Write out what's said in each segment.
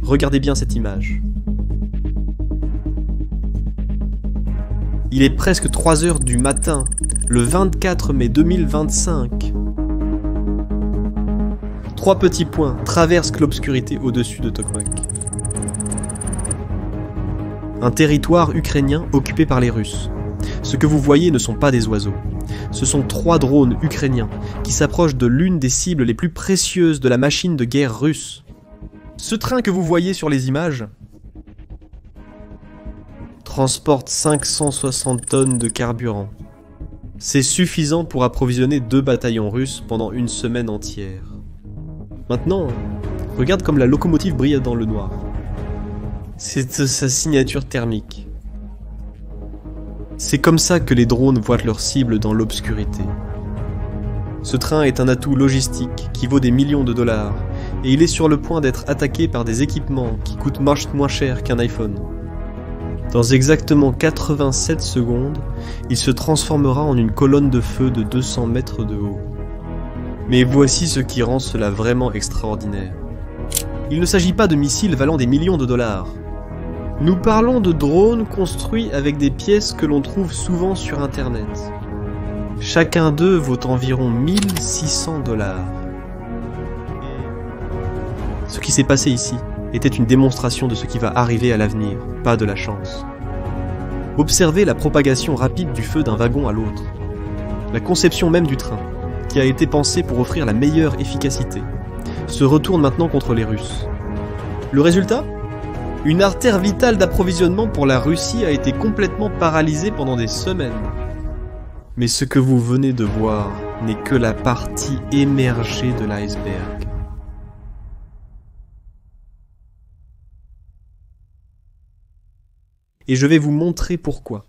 Regardez bien cette image. Il est presque 3 heures du matin, le 24 mai 2025. 3 petits points traversent l'obscurité au-dessus de Tokmak. Un territoire ukrainien occupé par les Russes. Ce que vous voyez ne sont pas des oiseaux. Ce sont 3 drones ukrainiens qui s'approchent de l'une des cibles les plus précieuses de la machine de guerre russe. Ce train que vous voyez sur les images transporte 560 tonnes de carburant. C'est suffisant pour approvisionner 2 bataillons russes pendant une semaine entière. Maintenant, regarde comme la locomotive brille dans le noir. C'est sa signature thermique. C'est comme ça que les drones voient leur cible dans l'obscurité. Ce train est un atout logistique qui vaut des millions de dollars, et il est sur le point d'être attaqué par des équipements qui coûtent moins cher qu'un iPhone. Dans exactement 87 secondes, il se transformera en une colonne de feu de 200 mètres de haut. Mais voici ce qui rend cela vraiment extraordinaire. Il ne s'agit pas de missiles valant des millions de dollars. Nous parlons de drones construits avec des pièces que l'on trouve souvent sur internet. Chacun d'eux vaut environ 1600 dollars. Ce qui s'est passé ici était une démonstration de ce qui va arriver à l'avenir, pas de la chance. Observez la propagation rapide du feu d'un wagon à l'autre. La conception même du train, qui a été pensé pour offrir la meilleure efficacité, se retourne maintenant contre les Russes. Le résultat ? Une artère vitale d'approvisionnement pour la Russie a été complètement paralysée pendant des semaines. Mais ce que vous venez de voir n'est que la partie émergée de l'iceberg. Et je vais vous montrer pourquoi.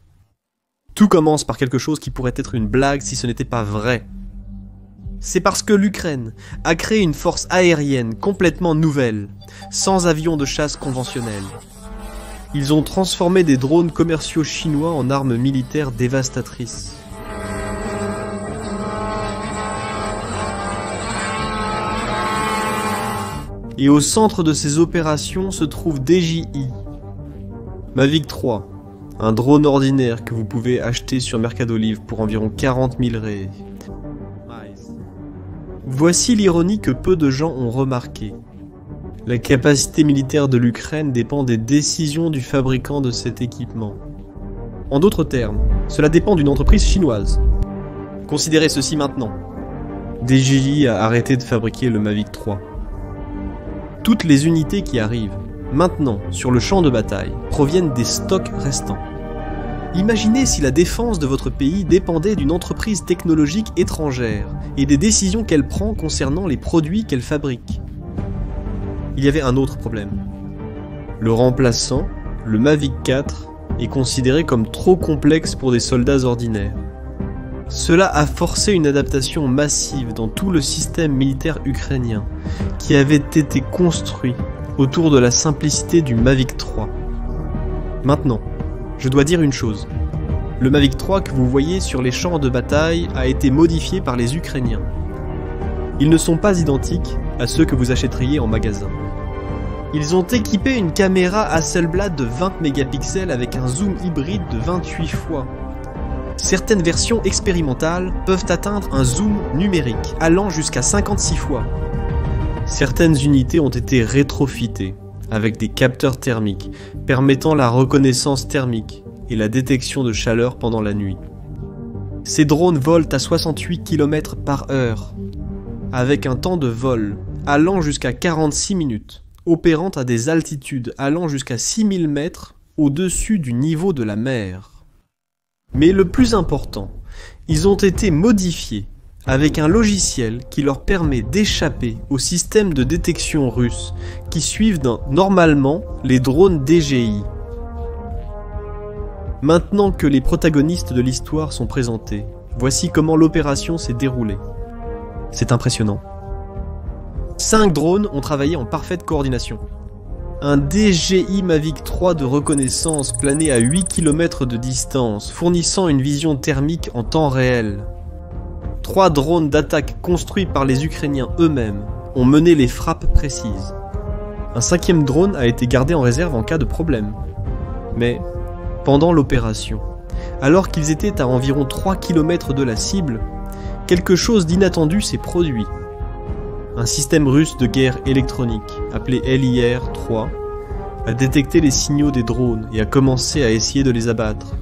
Tout commence par quelque chose qui pourrait être une blague si ce n'était pas vrai. C'est parce que l'Ukraine a créé une force aérienne complètement nouvelle, sans avions de chasse conventionnels. Ils ont transformé des drones commerciaux chinois en armes militaires dévastatrices. Et au centre de ces opérations se trouve DJI Mavic 3, un drone ordinaire que vous pouvez acheter sur Mercado Livre pour environ 40 000 ré. Voici l'ironie que peu de gens ont remarqué. La capacité militaire de l'Ukraine dépend des décisions du fabricant de cet équipement. En d'autres termes, cela dépend d'une entreprise chinoise. Considérez ceci maintenant. DJI a arrêté de fabriquer le Mavic 3. Toutes les unités qui arrivent, maintenant, sur le champ de bataille, proviennent des stocks restants. Imaginez si la défense de votre pays dépendait d'une entreprise technologique étrangère et des décisions qu'elle prend concernant les produits qu'elle fabrique. Il y avait un autre problème. Le remplaçant, le Mavic 4, est considéré comme trop complexe pour des soldats ordinaires. Cela a forcé une adaptation massive dans tout le système militaire ukrainien, qui avait été construit autour de la simplicité du Mavic 3. Maintenant, je dois dire une chose. Le Mavic 3 que vous voyez sur les champs de bataille a été modifié par les Ukrainiens. Ils ne sont pas identiques à ceux que vous achèteriez en magasin. Ils ont équipé une caméra Hasselblad de 20 mégapixels avec un zoom hybride de 28 fois. Certaines versions expérimentales peuvent atteindre un zoom numérique allant jusqu'à 56 fois. Certaines unités ont été rétrofitées avec des capteurs thermiques permettant la reconnaissance thermique et la détection de chaleur pendant la nuit. Ces drones volent à 68 km/h avec un temps de vol allant jusqu'à 46 minutes, opérant à des altitudes allant jusqu'à 6000 mètres au-dessus du niveau de la mer. Mais le plus important, ils ont été modifiés avec un logiciel qui leur permet d'échapper au système de détection russe qui suivent normalement les drones DJI. Maintenant que les protagonistes de l'histoire sont présentés, voici comment l'opération s'est déroulée. C'est impressionnant. 5 drones ont travaillé en parfaite coordination. Un DJI Mavic 3 de reconnaissance planait à 8 km de distance, fournissant une vision thermique en temps réel. 3 drones d'attaque construits par les Ukrainiens eux-mêmes ont mené les frappes précises. Un 5e drone a été gardé en réserve en cas de problème. Mais, pendant l'opération, alors qu'ils étaient à environ 3 km de la cible, quelque chose d'inattendu s'est produit. Un système russe de guerre électronique, appelé LIR-3, a détecté les signaux des drones et a commencé à essayer de les abattre.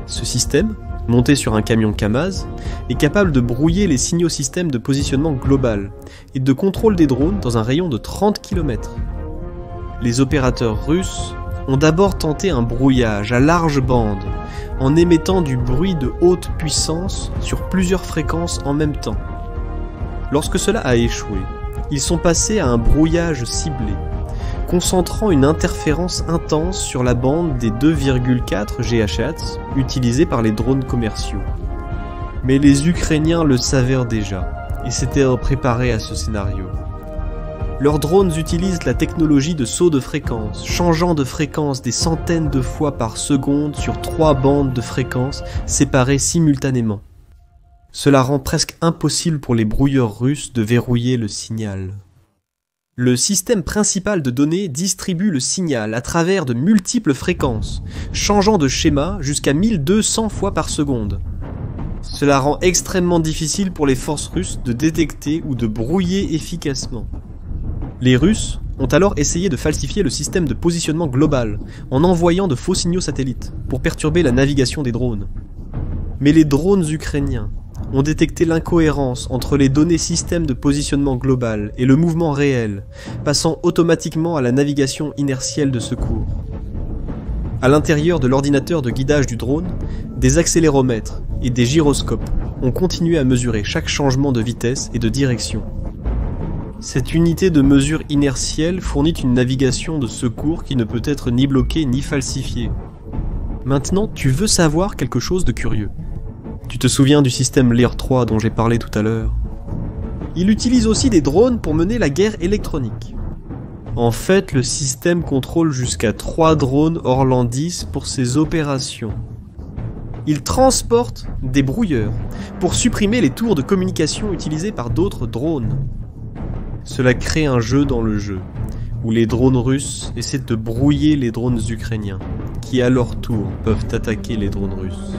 Ce système, monté sur un camion Kamaz, est capable de brouiller les signaux systèmes de positionnement global et de contrôle des drones dans un rayon de 30 km. Les opérateurs russes ont d'abord tenté un brouillage à large bande en émettant du bruit de haute puissance sur plusieurs fréquences en même temps. Lorsque cela a échoué, ils sont passés à un brouillage ciblé, concentrant une interférence intense sur la bande des 2,4 GHz utilisés par les drones commerciaux. Mais les Ukrainiens le savaient déjà et s'étaient préparés à ce scénario. Leurs drones utilisent la technologie de saut de fréquence, changeant de fréquence des centaines de fois par seconde sur 3 bandes de fréquences séparées simultanément. Cela rend presque impossible pour les brouilleurs russes de verrouiller le signal. Le système principal de données distribue le signal à travers de multiples fréquences, changeant de schéma jusqu'à 1200 fois par seconde. Cela rend extrêmement difficile pour les forces russes de détecter ou de brouiller efficacement. Les Russes ont alors essayé de falsifier le système de positionnement global en envoyant de faux signaux satellites pour perturber la navigation des drones. Mais les drones ukrainiens ont détecté l'incohérence entre les données système de positionnement global et le mouvement réel, passant automatiquement à la navigation inertielle de secours. À l'intérieur de l'ordinateur de guidage du drone, des accéléromètres et des gyroscopes ont continué à mesurer chaque changement de vitesse et de direction. Cette unité de mesure inertielle fournit une navigation de secours qui ne peut être ni bloquée ni falsifiée. Maintenant, tu veux savoir quelque chose de curieux. Tu te souviens du système LIR-3 dont j'ai parlé tout à l'heure? Il utilise aussi des drones pour mener la guerre électronique. En fait, le système contrôle jusqu'à 3 drones Orlandis pour ses opérations. Il transporte des brouilleurs pour supprimer les tours de communication utilisés par d'autres drones. Cela crée un jeu dans le jeu, où les drones russes essaient de brouiller les drones ukrainiens, qui à leur tour peuvent attaquer les drones russes.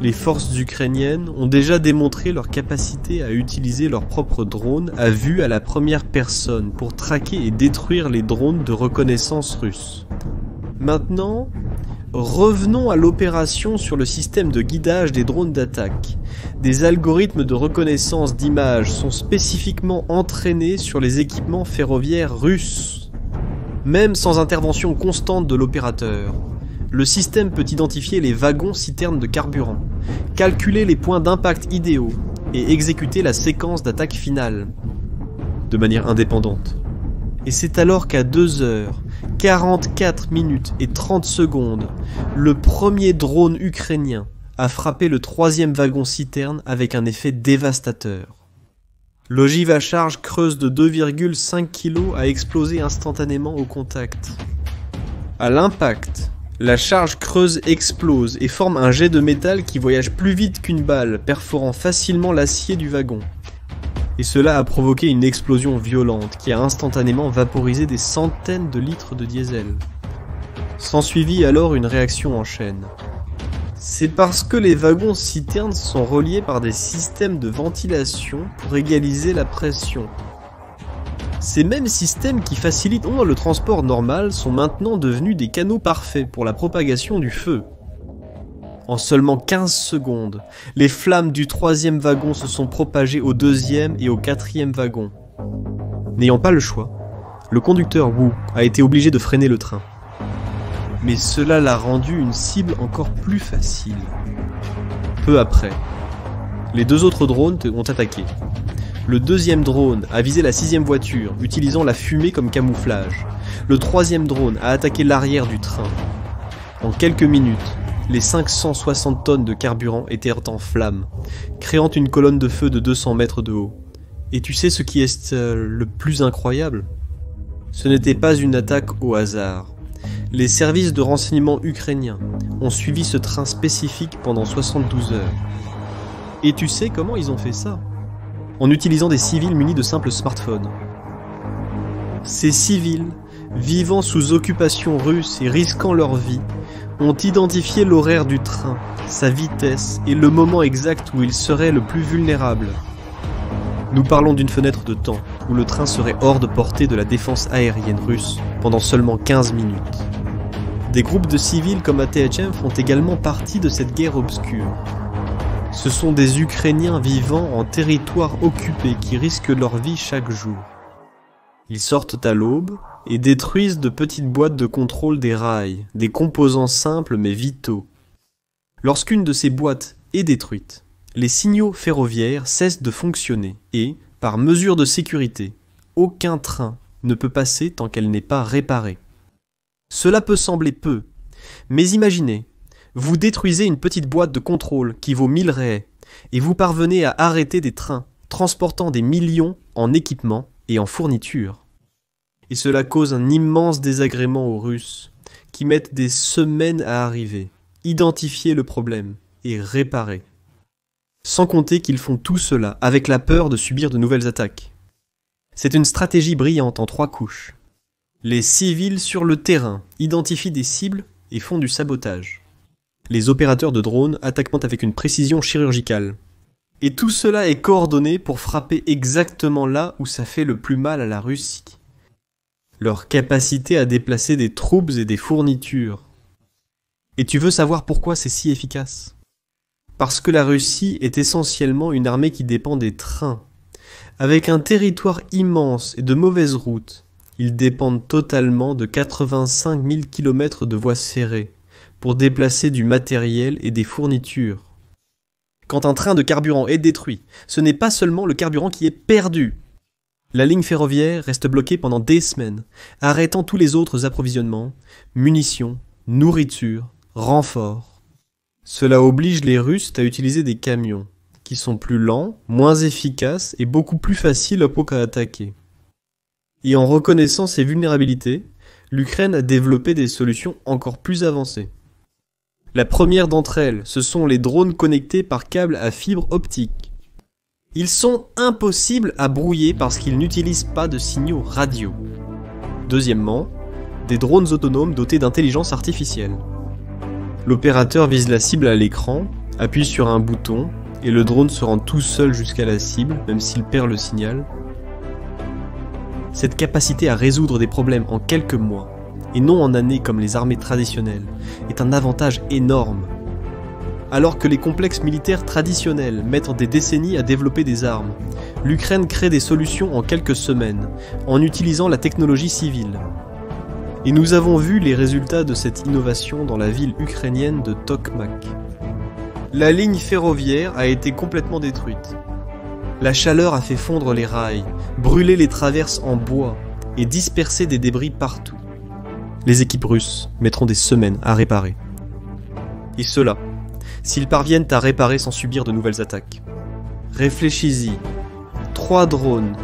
Les forces ukrainiennes ont déjà démontré leur capacité à utiliser leurs propres drones à vue à la première personne pour traquer et détruire les drones de reconnaissance russes. Maintenant, revenons à l'opération sur le système de guidage des drones d'attaque. Des algorithmes de reconnaissance d'images sont spécifiquement entraînés sur les équipements ferroviaires russes. Même sans intervention constante de l'opérateur, le système peut identifier les wagons-citernes de carburant, calculer les points d'impact idéaux et exécuter la séquence d'attaque finale, de manière indépendante. Et c'est alors qu'à 2h, 44 minutes et 30 secondes, le premier drone ukrainien a frappé le 3e wagon-citerne avec un effet dévastateur. L'ogive à charge creuse de 2,5 kg a explosé instantanément au contact. À l'impact, la charge creuse explose et forme un jet de métal qui voyage plus vite qu'une balle, perforant facilement l'acier du wagon. Et cela a provoqué une explosion violente qui a instantanément vaporisé des centaines de litres de diesel. S'ensuivit alors une réaction en chaîne. C'est parce que les wagons-citernes sont reliés par des systèmes de ventilation pour égaliser la pression. Ces mêmes systèmes qui facilitent le transport normal sont maintenant devenus des canaux parfaits pour la propagation du feu. En seulement 15 secondes, les flammes du 3e wagon se sont propagées au 2e et au 4e wagon. N'ayant pas le choix, le conducteur Wu a été obligé de freiner le train. Mais cela l'a rendu une cible encore plus facile. Peu après, les 2 autres drones ont attaqué. Le 2e drone a visé la 6e voiture, utilisant la fumée comme camouflage. Le 3e drone a attaqué l'arrière du train. En quelques minutes, les 560 tonnes de carburant étaient en flammes, créant une colonne de feu de 200 mètres de haut. Et tu sais ce qui est le plus incroyable? Ce n'était pas une attaque au hasard. Les services de renseignement ukrainiens ont suivi ce train spécifique pendant 72 heures. Et tu sais comment ils ont fait ça? En utilisant des civils munis de simples smartphones. Ces civils, vivant sous occupation russe et risquant leur vie, ont identifié l'horaire du train, sa vitesse et le moment exact où ils seraient le plus vulnérables. Nous parlons d'une fenêtre de temps où le train serait hors de portée de la défense aérienne russe pendant seulement 15 minutes. Des groupes de civils comme ATHM font également partie de cette guerre obscure. Ce sont des Ukrainiens vivant en territoire occupé qui risquent leur vie chaque jour. Ils sortent à l'aube et détruisent de petites boîtes de contrôle des rails, des composants simples mais vitaux. Lorsqu'une de ces boîtes est détruite, les signaux ferroviaires cessent de fonctionner et, par mesure de sécurité, aucun train ne peut passer tant qu'elle n'est pas réparée. Cela peut sembler peu, mais imaginez, vous détruisez une petite boîte de contrôle qui vaut 1000 raies et vous parvenez à arrêter des trains transportant des millions en équipements et en fournitures. Et cela cause un immense désagrément aux Russes, qui mettent des semaines à arriver, identifier le problème et réparer. Sans compter qu'ils font tout cela avec la peur de subir de nouvelles attaques. C'est une stratégie brillante en 3 couches. Les civils sur le terrain identifient des cibles et font du sabotage. Les opérateurs de drones attaquent avec une précision chirurgicale. Et tout cela est coordonné pour frapper exactement là où ça fait le plus mal à la Russie. Leur capacité à déplacer des troupes et des fournitures. Et tu veux savoir pourquoi c'est si efficace ? Parce que la Russie est essentiellement une armée qui dépend des trains. Avec un territoire immense et de mauvaises routes, ils dépendent totalement de 85 000 km de voies ferrées pour déplacer du matériel et des fournitures. Quand un train de carburant est détruit, ce n'est pas seulement le carburant qui est perdu. La ligne ferroviaire reste bloquée pendant des semaines, arrêtant tous les autres approvisionnements, munitions, nourriture, renforts. Cela oblige les Russes à utiliser des camions, qui sont plus lents, moins efficaces et beaucoup plus faciles à attaquer. Et en reconnaissant ces vulnérabilités, l'Ukraine a développé des solutions encore plus avancées. La première d'entre elles, ce sont les drones connectés par câble à fibre optique. Ils sont impossibles à brouiller parce qu'ils n'utilisent pas de signaux radio. Deuxièmement, des drones autonomes dotés d'intelligence artificielle. L'opérateur vise la cible à l'écran, appuie sur un bouton, et le drone se rend tout seul jusqu'à la cible, même s'il perd le signal. Cette capacité à résoudre des problèmes en quelques mois, et non en années comme les armées traditionnelles, est un avantage énorme. Alors que les complexes militaires traditionnels mettent des décennies à développer des armes, l'Ukraine crée des solutions en quelques semaines, en utilisant la technologie civile. Et nous avons vu les résultats de cette innovation dans la ville ukrainienne de Tokmak. La ligne ferroviaire a été complètement détruite. La chaleur a fait fondre les rails, brûler les traverses en bois et disperser des débris partout. Les équipes russes mettront des semaines à réparer. Et cela, s'ils parviennent à réparer sans subir de nouvelles attaques. Réfléchis-y. 3 drones,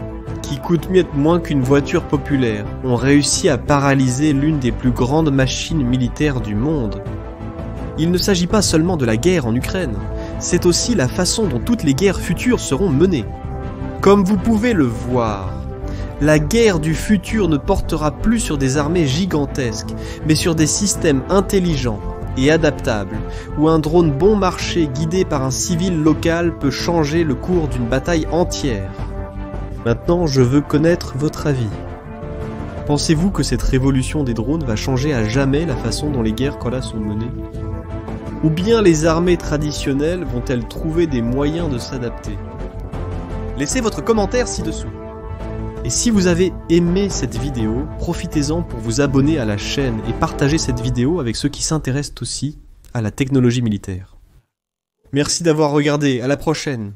qui coûtent moins qu'une voiture populaire, ont réussi à paralyser l'une des plus grandes machines militaires du monde. Il ne s'agit pas seulement de la guerre en Ukraine, c'est aussi la façon dont toutes les guerres futures seront menées. Comme vous pouvez le voir, la guerre du futur ne portera plus sur des armées gigantesques, mais sur des systèmes intelligents et adaptables, où un drone bon marché guidé par un civil local peut changer le cours d'une bataille entière. Maintenant, je veux connaître votre avis. Pensez-vous que cette révolution des drones va changer à jamais la façon dont les guerres sont menées ? Ou bien les armées traditionnelles vont-elles trouver des moyens de s'adapter ? Laissez votre commentaire ci-dessous. Et si vous avez aimé cette vidéo, profitez-en pour vous abonner à la chaîne et partager cette vidéo avec ceux qui s'intéressent aussi à la technologie militaire. Merci d'avoir regardé, à la prochaine.